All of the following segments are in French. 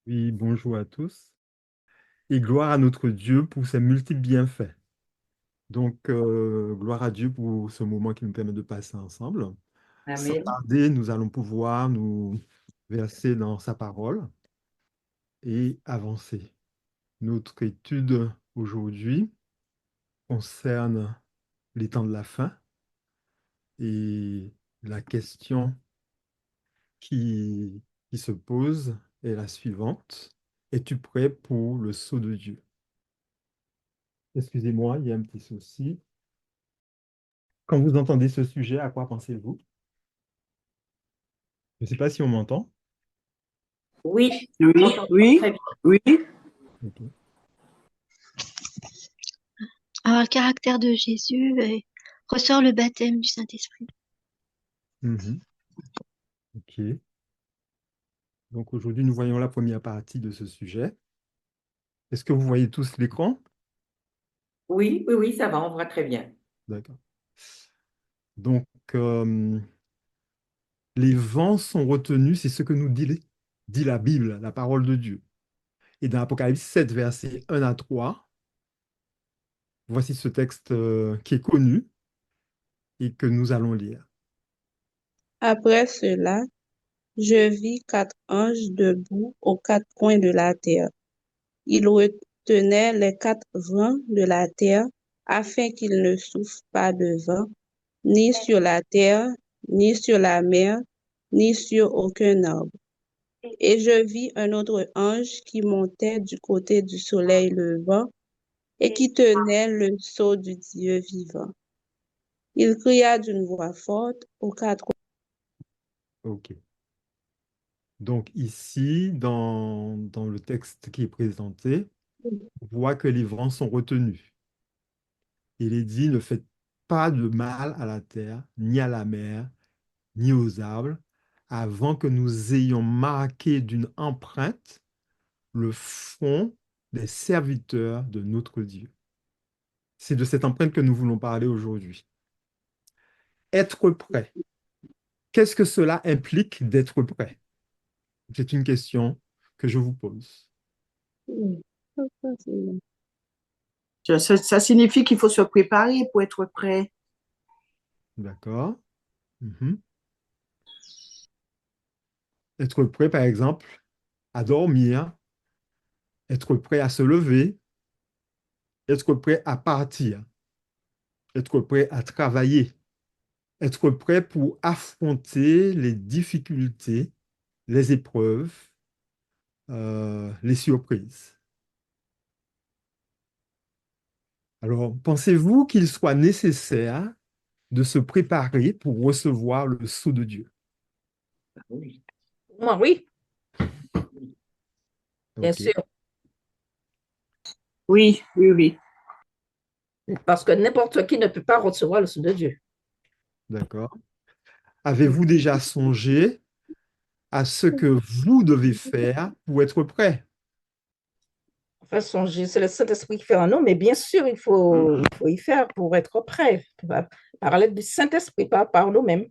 Oui, bonjour à tous et gloire à notre Dieu pour ses multiples bienfaits. Donc, gloire à Dieu pour ce moment qui nous permet de passer ensemble. Sans Amen. tarder, nous allons pouvoir nous verser dans sa parole et avancer. Notre étude aujourd'hui concerne les temps de la fin et la question qui, qui se pose est la suivante. Es-tu prêt pour le sceau de Dieu? Excusez-moi, il y a un petit souci. Quand vous entendez ce sujet, à quoi pensez-vous? Je ne sais pas si on m'entend. Oui, Oui, on t'entend oui, très bien. oui. Ok. Alors, le caractère de Jésus ressort le baptême du Saint-Esprit. Mhm. Ok. Donc aujourd'hui, nous voyons la première partie de ce sujet. Est-ce que vous voyez tous l'écran? Oui, oui, oui, ça va, on voit très bien. D'accord. Donc, les vents sont retenus, c'est ce que nous dit la Bible, la parole de Dieu. Et dans Apocalypse 7, versets 1 à 3, voici ce texte qui est connu et que nous allons lire. Après cela, je vis quatre anges debout aux quatre coins de la terre. Ils retenaient les quatre vents de la terre afin qu'il ne souffle pas de vent, ni sur la terre, ni sur la mer, ni sur aucun arbre. Et je vis un autre ange qui montait du côté du soleil levant et qui tenait le sceau du Dieu vivant. Il cria d'une voix forte aux quatre. OK. Donc ici, dans le texte qui est présenté, on voit que les vents sont retenus. Il est dit, ne faites pas de mal à la terre, ni à la mer, ni aux arbres, avant que nous ayons marqué d'une empreinte le front des serviteurs de notre Dieu. C'est de cette empreinte que nous voulons parler aujourd'hui. Être prêt. Qu'est-ce que cela implique d'être prêt? C'est une question que je vous pose. Ça signifie qu'il faut se préparer pour être prêt. D'accord? Mhm. Être prêt, par exemple, à dormir, être prêt à se lever, être prêt à partir, être prêt à travailler, être prêt pour affronter les difficultés, les épreuves, les surprises. Alors, pensez-vous qu'il soit nécessaire de se préparer pour recevoir le sceau de Dieu? Oui. Moi, oui, bien OK, sûr, Oui, oui, oui. parce que n'importe qui ne peut pas recevoir le sceau de Dieu. d'accord. Avez-vous déjà songé à ce que vous devez faire pour être prêt? Enfin, songer, c'est le Saint-Esprit qui fait en nous, mais bien sûr, il faut y faire pour être prêt, par l'aide du Saint-Esprit, pas par nous-mêmes.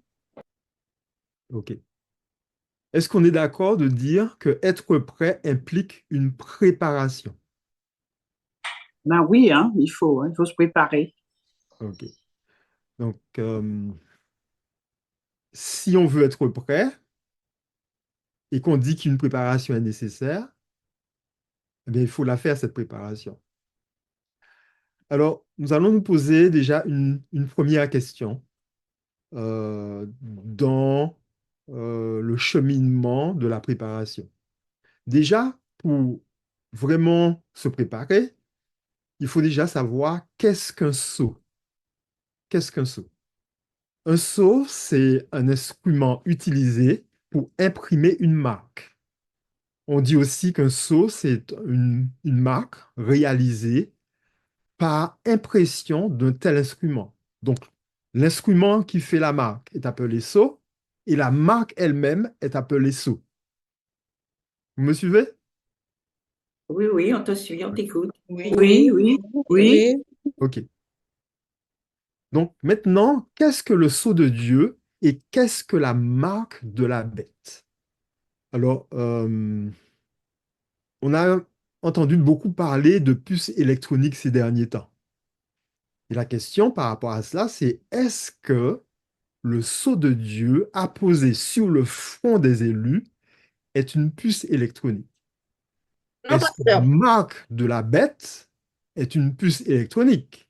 OK. Est-ce qu'on est d'accord de dire que être prêt implique une préparation? Ben oui, hein, il faut se préparer. OK. Donc, si on veut être prêt et qu'on dit qu'une préparation est nécessaire, eh bien, il faut la faire, cette préparation. Alors, nous allons nous poser déjà une première question dans le cheminement de la préparation. Déjà, pour vraiment se préparer, il faut déjà savoir qu'est-ce qu'un sceau. Qu'est-ce qu'un sceau? Un sceau, c'est un instrument utilisé pour imprimer une marque. On dit aussi qu'un sceau, c'est une marque réalisée par impression d'un tel instrument. Donc, l'instrument qui fait la marque est appelé sceau et la marque elle-même est appelée sceau. Vous me suivez? Oui, oui, on te suit, on t'écoute. Oui, Oui, oui, oui. oui. OK. Donc, maintenant, qu'est-ce que le sceau de Dieu et qu'est-ce que la marque de la bête? Alors, On a entendu beaucoup parler de puces électroniques ces derniers temps. Et la question par rapport à cela, c'est est-ce que le sceau de Dieu apposé sur le front des élus est une puce électronique? Non, Est-ce que la pasteur. marque de la bête est une puce électronique?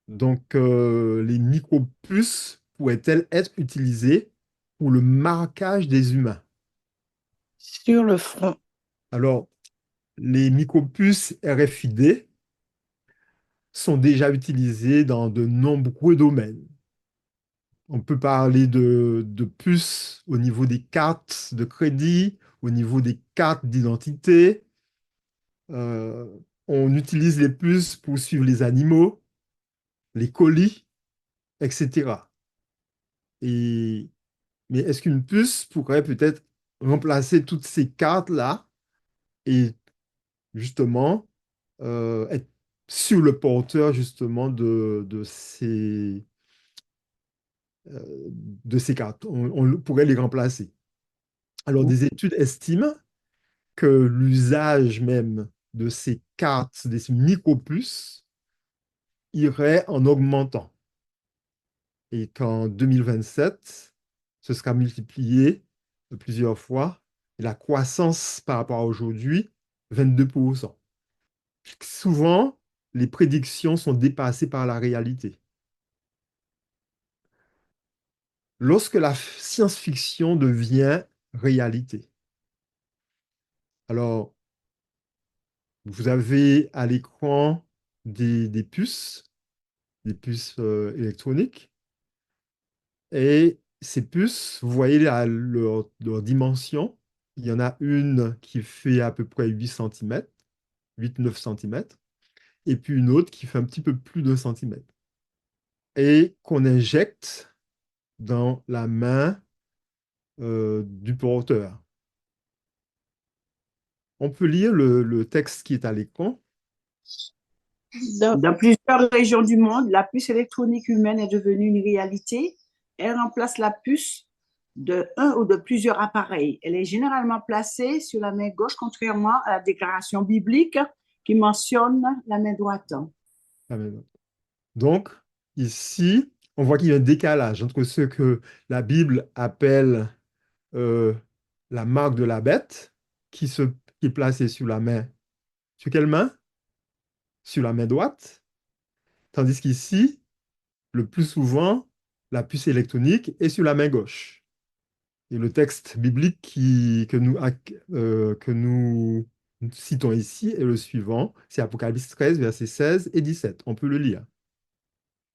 Donc, les micropuces pourraient-elles être utilisées pour le marquage des humains? Sur le front. Alors, les micropuces RFID sont déjà utilisées dans de nombreux domaines. On peut parler de puces au niveau des cartes de crédit, au niveau des cartes d'identité. Euh, on utilise les puces pour suivre les animaux, les colis, etc. Et, mais est-ce qu'une puce pourrait peut-être remplacer toutes ces cartes-là et justement être sur le porteur justement de ces cartes? On pourrait les remplacer. Alors, des études estiment que l'usage même de ces cartes, de ces micropuces, irait en augmentant et qu'en 2027, ce sera multiplié de plusieurs fois et la croissance par rapport à aujourd'hui, 22%. Souvent, les prédictions sont dépassées par la réalité. Lorsque la science-fiction devient réalité, alors vous avez à l'écran des puces, électroniques. Et ces puces, vous voyez leur dimension. Il y en a une qui fait à peu près 8 cm, 8-9 cm, et puis une autre qui fait un petit peu plus de centimètre. Et qu'on injecte dans la main du porteur. On peut lire le texte qui est à l'écran. Dans, Dans plusieurs régions du monde, la puce électronique humaine est devenue une réalité. Elle remplace la puce de un ou de plusieurs appareils. Elle est généralement placée sur la main gauche, contrairement à la déclaration biblique qui mentionne la main droite. Ah, mais non. Donc, ici, on voit qu'il y a un décalage entre ce que la Bible appelle euh, la marque de la bête, qui est placée sur la main. Sur quelle main? Sur la main droite. Tandis qu'ici, le plus souvent, la puce électronique est sur la main gauche. Et le texte biblique que nous citons ici est le suivant. C'est Apocalypse 13, versets 16 et 17. On peut le lire.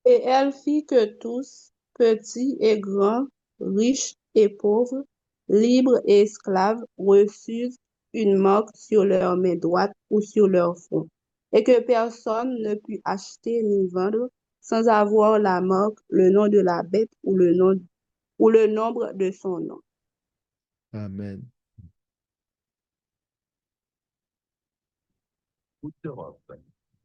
et elle fit que tous, petits et grands, riches et pauvres, libres et esclaves, reçussent une marque sur leur main droite ou sur leur front, et que personne ne put acheter ni vendre sans avoir la marque, le nom de la bête ou le nombre de son nom. Amen. d'Europe.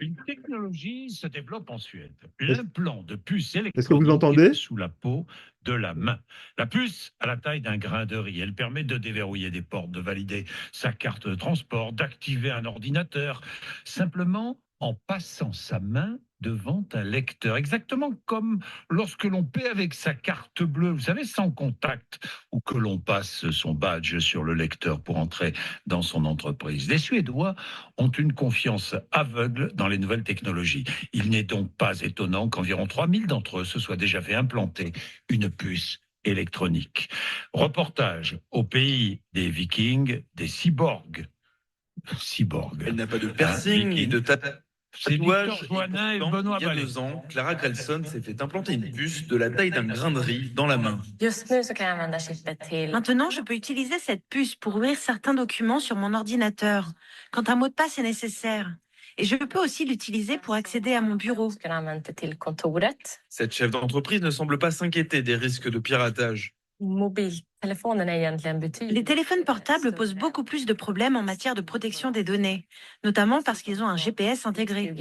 Une technologie se développe en Suède. Est-ce L'implant de puce est-ce que vous électronique entendez? sous la peau de la main. La puce a la taille d'un grain de riz. Elle permet de déverrouiller des portes, de valider sa carte de transport, d'activer un ordinateur, simplement en passant sa main devant un lecteur. Exactement comme lorsque l'on paie avec sa carte bleue, vous savez, sans contact, ou que l'on passe son badge sur le lecteur pour entrer dans son entreprise. Les Suédois ont une confiance aveugle dans les nouvelles technologies. Il n'est donc pas étonnant qu'environ 3000 d'entre eux se soient déjà fait implanter une puce électronique. Reportage au pays des Vikings, des cyborgs. Cyborgs. Elle n'a pas de piercing ni de C'est Victor tatouage. Joannin et Pourtant, Benoît il y a Ballet. 2 ans, Clara Grelson s'est fait implanter une puce de la taille d'un grain de riz dans la main. Maintenant, je peux utiliser cette puce pour ouvrir certains documents sur mon ordinateur, quand un mot de passe est nécessaire. Et je peux aussi l'utiliser pour accéder à mon bureau. Cette chef d'entreprise ne semble pas s'inquiéter des risques de piratage. Les téléphones portables posent beaucoup plus de problèmes en matière de protection des données, notamment parce qu'ils ont un GPS intégré.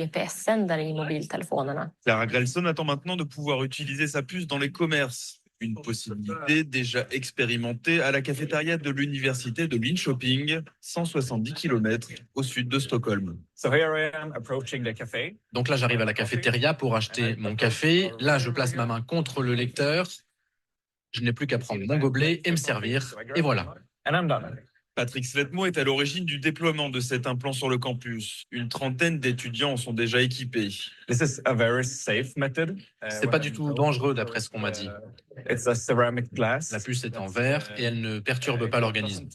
Clara Grelson attend maintenant de pouvoir utiliser sa puce dans les commerces. Une possibilité déjà expérimentée à la cafétéria de l'université de Linköping, 170 km au sud de Stockholm. Donc là, j'arrive à la cafétéria pour acheter mon café. Là, je place ma main contre le lecteur. Je n'ai plus qu'à prendre mon gobelet et me servir. Et voilà. Patrick Sletmo est à l'origine du déploiement de cet implant sur le campus. Une trentaine d'étudiants en sont déjà équipés. C'est pas du tout dangereux d'après ce qu'on m'a dit. La puce est en verre et elle ne perturbe pas l'organisme.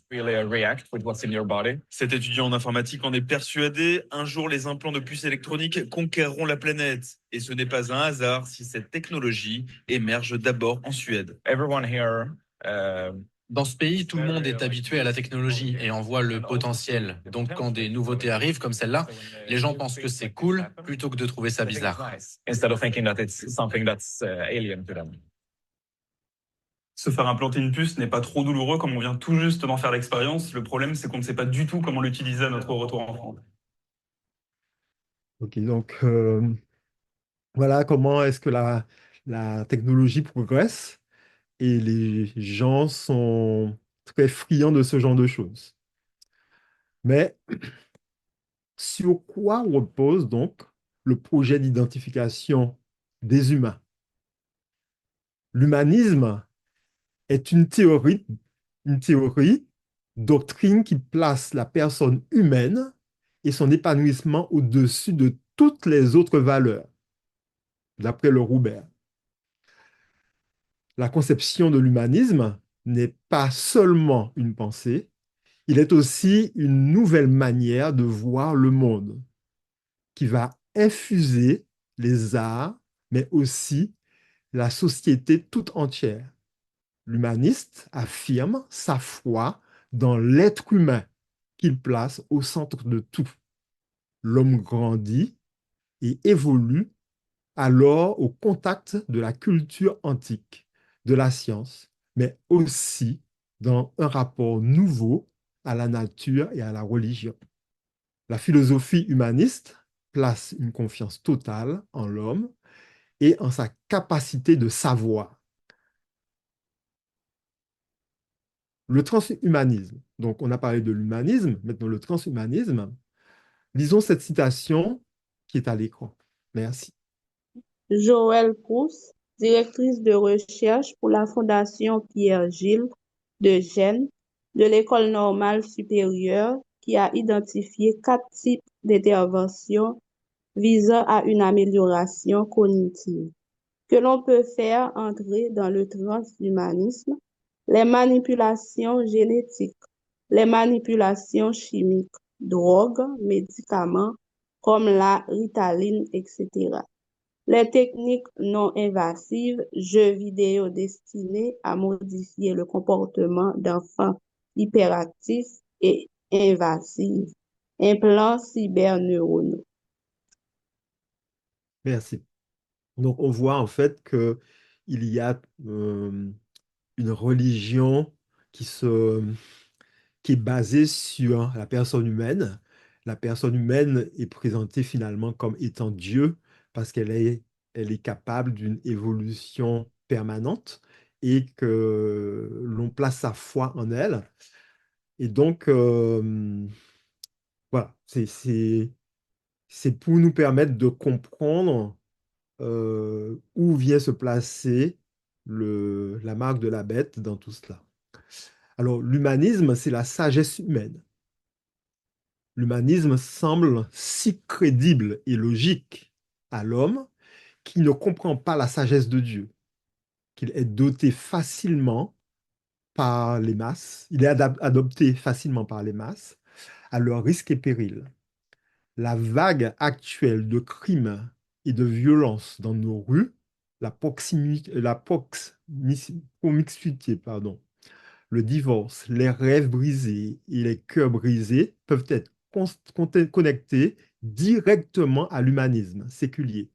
Cet étudiant en informatique en est persuadé, un jour les implants de puces électroniques conquerront la planète. Et ce n'est pas un hasard si cette technologie émerge d'abord en Suède. Dans ce pays, tout le monde est habitué à la technologie et en voit le potentiel. Donc quand des nouveautés arrivent comme celle-là, les gens pensent que c'est cool plutôt que de trouver ça bizarre. Se faire implanter une puce n'est pas trop douloureux comme on vient tout juste d'en faire l'expérience. Le problème, c'est qu'on ne sait pas du tout comment l'utiliser à notre retour en France. Ok, donc voilà comment est-ce que la technologie progresse et les gens sont très friands de ce genre de choses. Mais sur quoi repose donc le projet d'identification des humains? L'humanisme est une théorie, doctrine qui place la personne humaine et son épanouissement au-dessus de toutes les autres valeurs, d'après le Roubert. La conception de l'humanisme n'est pas seulement une pensée, il est aussi une nouvelle manière de voir le monde qui va infuser les arts, mais aussi la société toute entière. L'humaniste affirme sa foi dans l'être humain qu'il place au centre de tout. L'homme grandit et évolue alors au contact de la culture antique, de la science, mais aussi dans un rapport nouveau à la nature et à la religion. La philosophie humaniste place une confiance totale en l'homme et en sa capacité de savoir. Le transhumanisme, donc on a parlé de l'humanisme, maintenant le transhumanisme. Lisons cette citation qui est à l'écran. Merci. Joëlle Pousse, directrice de recherche pour la Fondation Pierre-Gilles de Gênes de l'École normale supérieure, qui a identifié 4 types d'interventions visant à une amélioration cognitive que l'on peut faire entrer dans le transhumanisme: les manipulations génétiques, les manipulations chimiques, drogues, médicaments comme la ritaline, etc. Les techniques non invasives, jeux vidéo destinés à modifier le comportement d'enfants hyperactifs et invasifs, implants cyberneuronaux. Merci. Donc on voit en fait qu'il y a une religion qui, se, qui est basée sur la personne humaine. La personne humaine est présentée finalement comme étant Dieu parce elle est capable d'une évolution permanente et que l'on place sa foi en elle. Et donc, voilà, c'est pour nous permettre de comprendre où vient se placer la marque de la bête dans tout cela. Alors, l'humanisme, c'est la sagesse humaine. L'humanisme semble si crédible et logique à l'homme qui ne comprend pas la sagesse de Dieu, qu'il est doté facilement par les masses, il est adopté facilement par les masses, à leur risque et péril. La vague actuelle de crimes et de violences dans nos rues, promiscuité, pardon, le divorce, les rêves brisés et les cœurs brisés peuvent être connectés directement à l'humanisme séculier,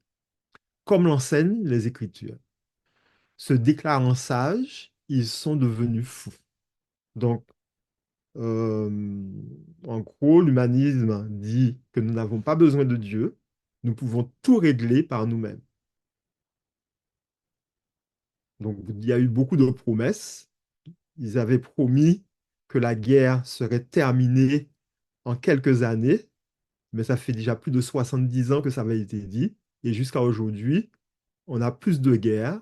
comme l'enseignent les Écritures. Se déclarant sages, ils sont devenus fous. Donc, euh, en gros, l'humanisme dit que nous n'avons pas besoin de Dieu, nous pouvons tout régler par nous-mêmes. Donc, il y a eu beaucoup de promesses. Ils avaient promis que la guerre serait terminée en quelques années, mais ça fait déjà plus de 70 ans que ça avait été dit. Et jusqu'à aujourd'hui, on a plus de guerres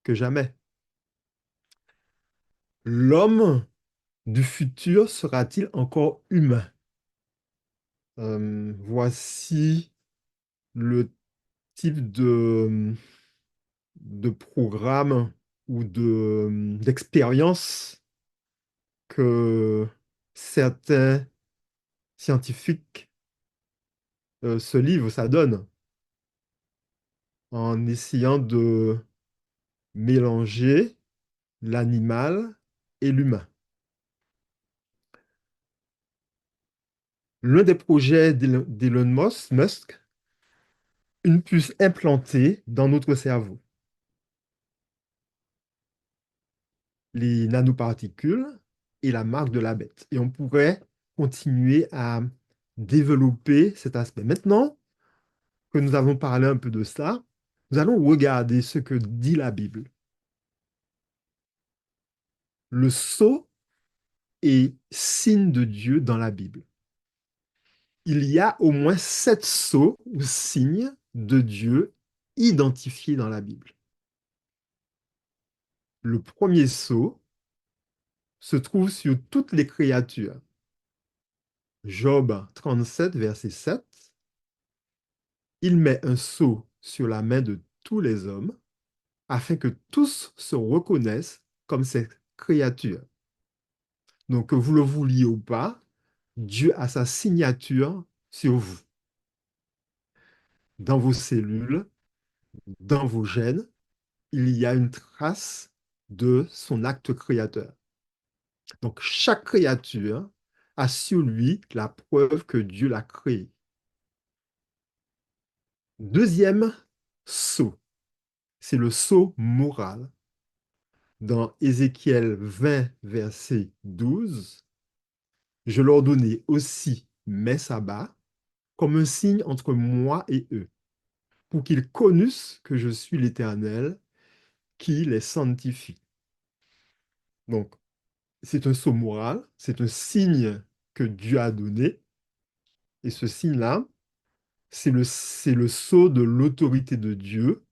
que jamais. L'homme du futur sera-t-il encore humain? Voici le type de programme ou d'expérience que certains scientifiques se livrent, ça donne, en essayant de mélanger l'animal et l'humain. L'un des projets d'Elon Musk, une puce implantée dans notre cerveau. Les nanoparticules et la marque de la bête. Et on pourrait continuer à développer cet aspect. Maintenant que nous avons parlé un peu de ça, nous allons regarder ce que dit la Bible. Le sceau est signe de Dieu dans la Bible. Il y a au moins 7 sceaux ou signes de Dieu identifiés dans la Bible. Le premier sceau se trouve sur toutes les créatures. Job 37, verset 7. Il met un sceau sur la main de tous les hommes afin que tous se reconnaissent comme ses créatures. Donc, que vous le vouliez ou pas, Dieu a sa signature sur vous, dans vos cellules, dans vos gènes. Il y a une trace de son acte créateur. Donc, chaque créature a sur lui la preuve que Dieu l'a créé. Deuxième sceau, c'est le sceau moral. Dans Ézéchiel 20, verset 12, je leur donnai aussi mes sabbats comme un signe entre moi et eux, pour qu'ils connussent que je suis l'Éternel qui les sanctifie. Donc, c'est un sceau moral, c'est un signe que Dieu a donné, et ce signe-là, c'est le sceau de l'autorité de Dieu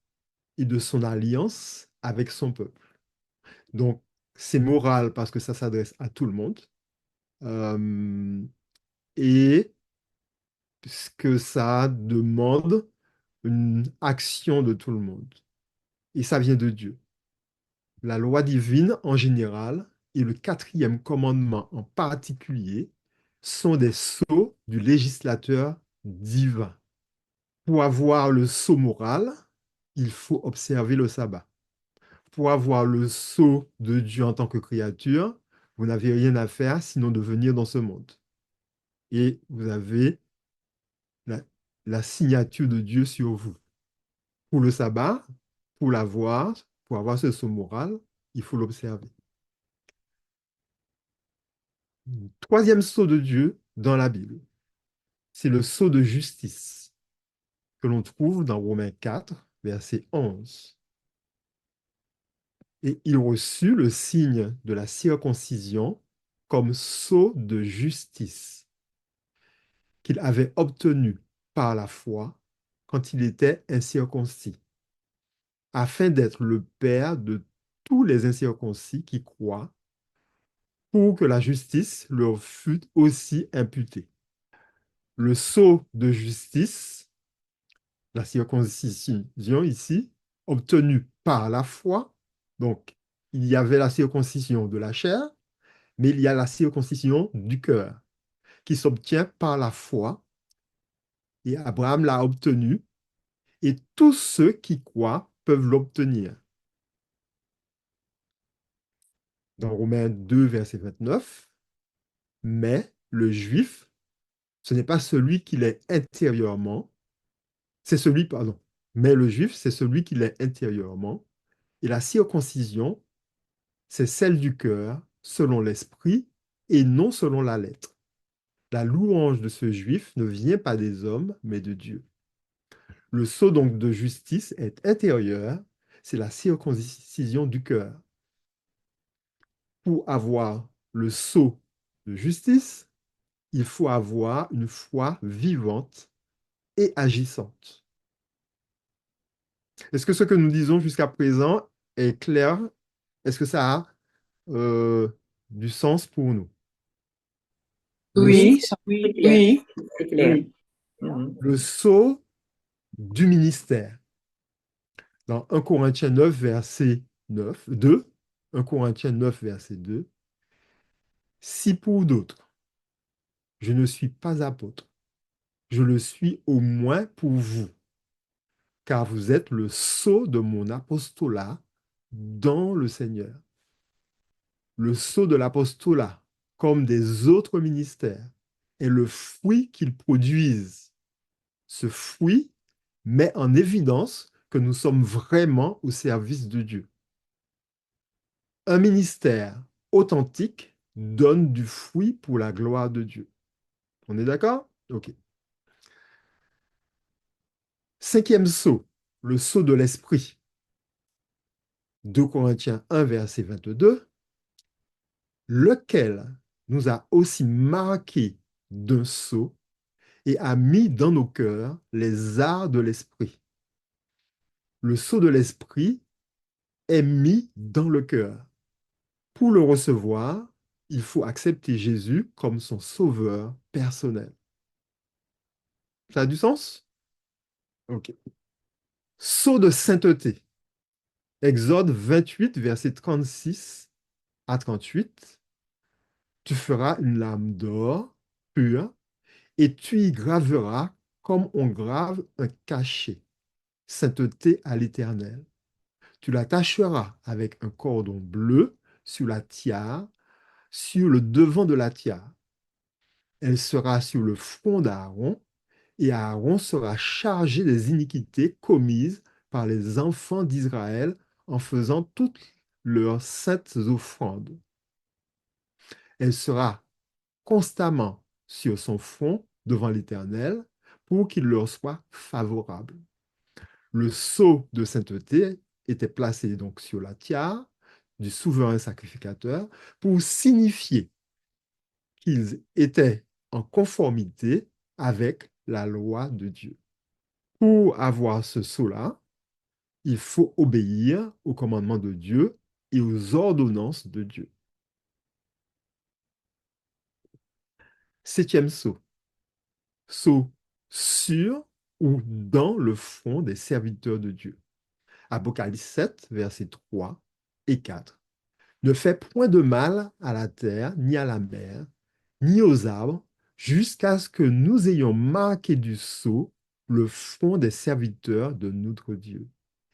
et de son alliance avec son peuple. Donc, c'est moral parce que ça s'adresse à tout le monde. Et que ça demande une action de tout le monde. Et ça vient de Dieu. La loi divine en général et le quatrième commandement en particulier sont des sceaux du législateur divin. Pour avoir le sceau moral, il faut observer le sabbat. Pour avoir le sceau de Dieu en tant que créature, vous n'avez rien à faire sinon de venir dans ce monde. Et vous avez la, la signature de Dieu sur vous. Pour le sabbat, pour l'avoir, pour avoir ce sceau moral, il faut l'observer. Troisième sceau de Dieu dans la Bible, c'est le sceau de justice que l'on trouve dans Romains 4, verset 11. Et il reçut le signe de la circoncision comme sceau de justice qu'il avait obtenu par la foi quand il était incirconcis, afin d'être le père de tous les incirconcis qui croient, pour que la justice leur fût aussi imputée. Le sceau de justice, la circoncision ici, obtenue par la foi, donc il y avait la circoncision de la chair, mais il y a la circoncision du cœur, qui s'obtient par la foi, et Abraham l'a obtenue, et tous ceux qui croient peuvent l'obtenir. Dans Romains 2, verset 29, mais le juif, ce n'est pas celui qui l'est intérieurement, c'est celui, pardon, mais le juif, c'est celui qui l'est intérieurement, et la circoncision, c'est celle du cœur, selon l'esprit, et non selon la lettre. La louange de ce juif ne vient pas des hommes, mais de Dieu. Le sceau donc de justice est intérieur, c'est la circoncision du cœur. Pour avoir le sceau de justice, il faut avoir une foi vivante et agissante. Est-ce que ce que nous disons jusqu'à présent est clair? Est-ce que ça a du sens pour nous? Oui, C'est clair. oui, C'est clair. oui. Mhm. Le sceau du ministère. Dans 1 Corinthiens 9, verset 9, 2, 1 Corinthiens 9, verset 2, si pour d'autres, je ne suis pas apôtre, je le suis au moins pour vous, car vous êtes le sceau de mon apostolat dans le Seigneur. Le sceau de l'apostolat, comme des autres ministères, est le fruit qu'ils produisent. Ce fruit met en évidence que nous sommes vraiment au service de Dieu. Un ministère authentique donne du fruit pour la gloire de Dieu. On est d'accord? OK. Cinquième sceau, le sceau de l'esprit. 2 Corinthiens 1, verset 22, lequel nous a aussi marqués d'un sceau et a mis dans nos cœurs les arts de l'esprit. Le sceau de l'esprit est mis dans le cœur. Pour le recevoir, il faut accepter Jésus comme son sauveur personnel. Ça a du sens? OK. Sceau de sainteté. Exode 28, verset 36 à 38. Tu feras une lame d'or pure et tu y graveras comme on grave un cachet. Sainteté à l'Éternel. Tu l'attacheras avec un cordon bleu sur la tiare, sur le devant de la tiare. Elle sera sur le front d'Aaron, et Aaron sera chargé des iniquités commises par les enfants d'Israël en faisant toutes leurs saintes offrandes. Elle sera constamment sur son front devant l'Éternel pour qu'il leur soit favorable. Le sceau de sainteté était placé donc sur la tiare du souverain sacrificateur pour signifier qu'ils étaient en conformité avec la loi de Dieu. Pour avoir ce sceau-là, il faut obéir aux commandements de Dieu et aux ordonnances de Dieu. Septième sceau. Sceau sur ou dans le front des serviteurs de Dieu. Apocalypse 7, versets 3 et 4. Ne fais point de mal à la terre, ni à la mer, ni aux arbres, jusqu'à ce que nous ayons marqué du sceau le front des serviteurs de notre Dieu.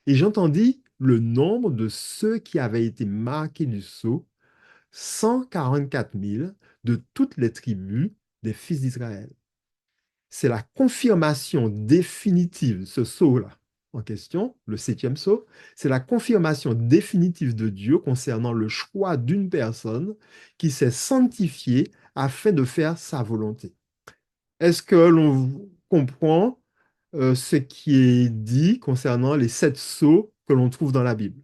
Et j'entendis le nombre de ceux qui avaient été marqués du sceau, 144 000 de toutes les tribus des fils d'Israël. C'est la confirmation définitive, ce sceau-là en question, le septième sceau, c'est la confirmation définitive de Dieu concernant le choix d'une personne qui s'est sanctifiée afin de faire sa volonté. Est-ce que l'on comprend ce qui est dit concernant les 7 sceaux que l'on trouve dans la Bible?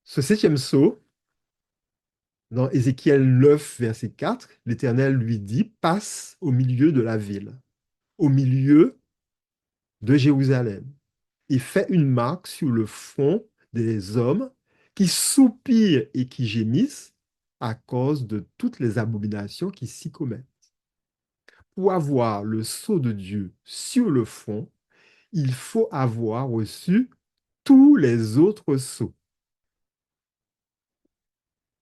Ce septième sceau, dans Ézéchiel 9, verset 4, l'Éternel lui dit, passe au milieu de la ville, au milieu de Jérusalem, et fait une marque sur le front des hommes qui soupirent et qui gémissent à cause de toutes les abominations qui s'y commettent. Pour avoir le sceau de Dieu sur le front, il faut avoir reçu tous les autres sceaux.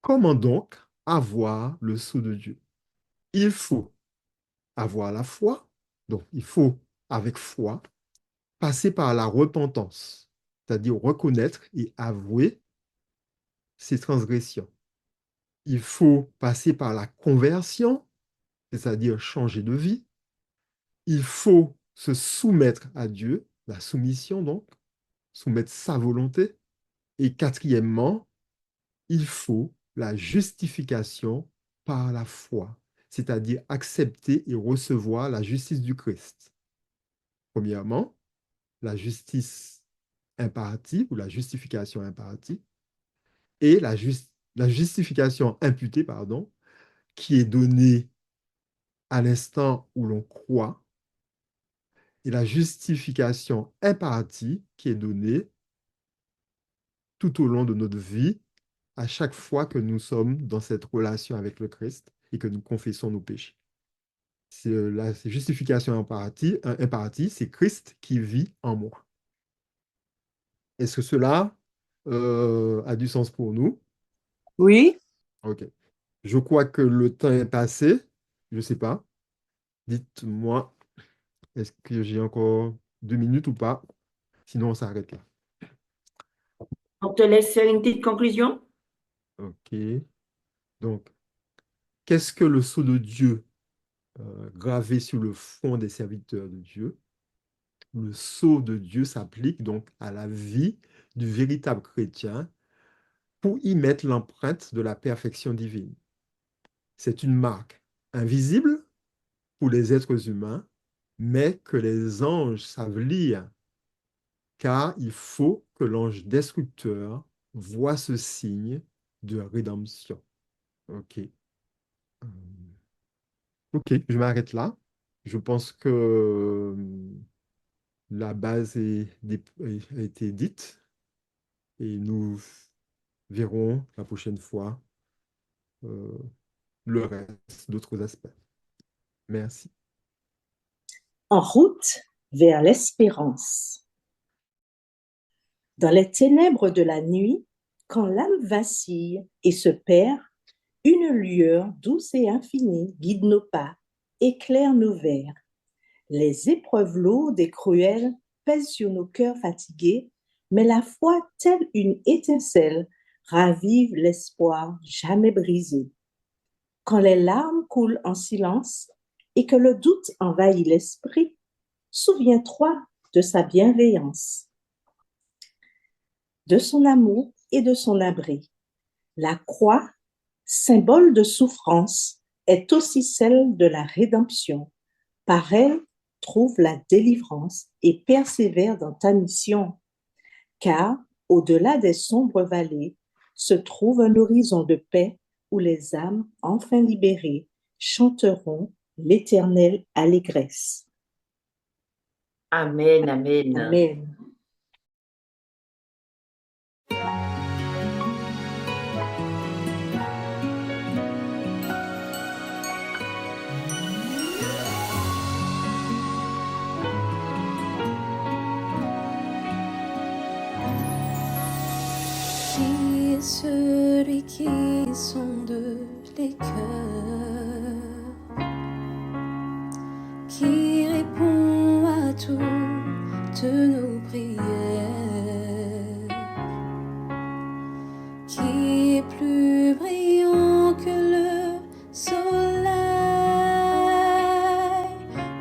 Comment donc avoir le sceau de Dieu? Il faut avoir la foi, donc il faut, avec foi, passer par la repentance, c'est-à-dire reconnaître et avouer ses transgressions. Il faut passer par la conversion, c'est-à-dire changer de vie. Il faut se soumettre à Dieu, la soumission donc, soumettre sa volonté. Et quatrièmement, il faut la justification par la foi, c'est-à-dire accepter et recevoir la justice du Christ. Premièrement, la justice impartie ou la justification impartie et la justification imputée, pardon, qui est donnée à l'instant où l'on croit et la justification impartie qui est donnée tout au long de notre vie, à chaque fois que nous sommes dans cette relation avec le Christ et que nous confessons nos péchés. La justification imparatie, c'est Christ qui vit en moi. Est-ce que cela a du sens pour nous? Oui. OK. Je crois que le temps est passé. Je ne sais pas. Dites-moi, est-ce que j'ai encore 2 minutes ou pas? Sinon, on s'arrête là. On te laisse faire une petite conclusion. OK. Donc, qu'est-ce que le sceau de Dieu gravé sur le front des serviteurs de Dieu? Le sceau de Dieu s'applique donc à la vie du véritable chrétien pour y mettre l'empreinte de la perfection divine. C'est une marque invisible pour les êtres humains, mais que les anges savent lire, car il faut que l'ange destructeur voit ce signe de rédemption. OK. OK, je m'arrête là. Je pense que la base a été dite et nous verrons la prochaine fois le reste d'autres aspects. Merci. En route vers l'espérance. Dans les ténèbres de la nuit, quand l'âme vacille et se perd, une lueur douce et infinie guide nos pas, éclaire nos vers. Les épreuves lourdes et cruelles pèsent sur nos cœurs fatigués, mais la foi, telle une étincelle, ravive l'espoir jamais brisé. Quand les larmes coulent en silence et que le doute envahit l'esprit, souviens-toi de sa bienveillance, de son amour et de son abri. La croix, symbole de souffrance, est aussi celle de la rédemption. Par elle, trouve la délivrance et persévère dans ta mission. Car, au-delà des sombres vallées, se trouve un horizon de paix où les âmes, enfin libérées, chanteront l'éternelle allégresse. Amen, amen. Amen. Qui est celui qui sonde les cœurs, qui répond à toutes nos prières, qui est plus brillant que le soleil?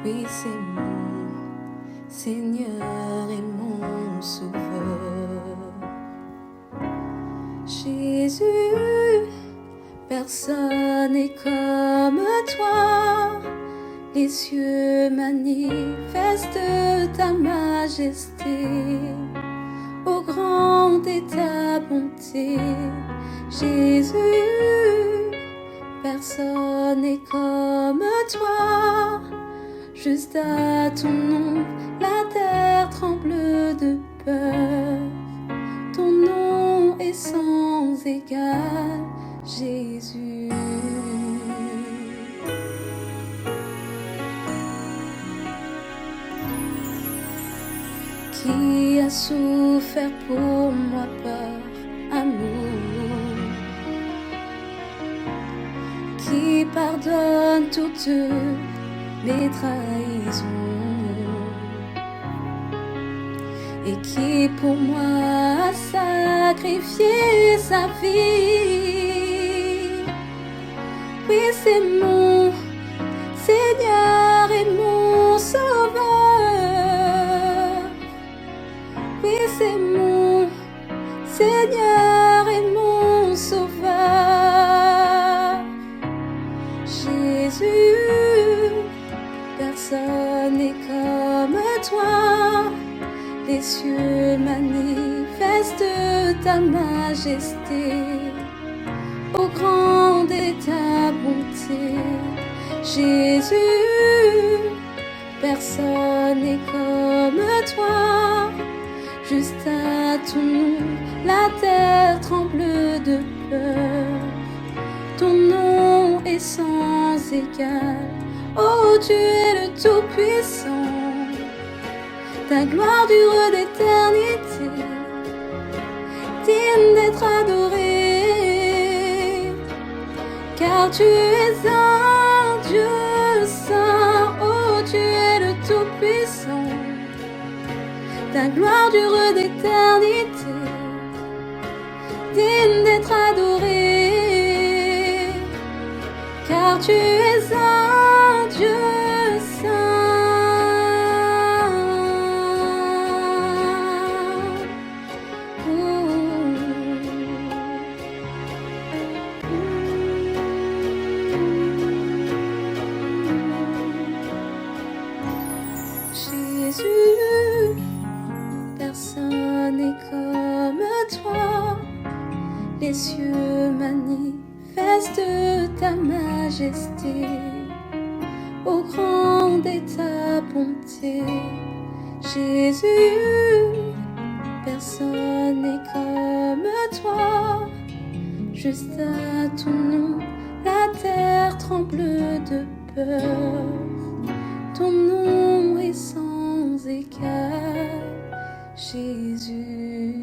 Oui, c'est mon Seigneur et mon Sauveur. Jésus, personne n'est comme toi. Les cieux manifestent ta majesté. Ô grande est ta bonté, Jésus, personne n'est comme toi. Juste à ton nom, la terre tremble de peur. Ton nom est sans égal, Jésus. Qui a souffert pour moi par amour, qui pardonne toutes mes trahisons, et qui pour moi a sacrifié sa vie. Oui, c'est mon Seigneur et mon Sauveur. Oui, c'est mon Seigneur et mon Sauveur. Jésus, personne n'est comme toi. Les cieux manifestent ta majesté, ô grande est ta bonté. Jésus, personne n'est comme toi, juste à ton nom, la terre tremble de peur. Ton nom est sans égal, oh tu es le Tout-Puissant. Ta gloire dure d'éternité, digne d'être adoré, car tu es un Dieu saint, oh tu es le Tout-Puissant. Ta gloire dure d'éternité, digne d'être adoré, car tu es un Dieu saint. Jésus, personne n'est comme toi. Les cieux manifestent ta majesté, ô grande est ta bonté. Jésus, personne n'est comme toi. Juste à ton nom, la terre tremble de peur. Ton nom est sans égal, Jésus.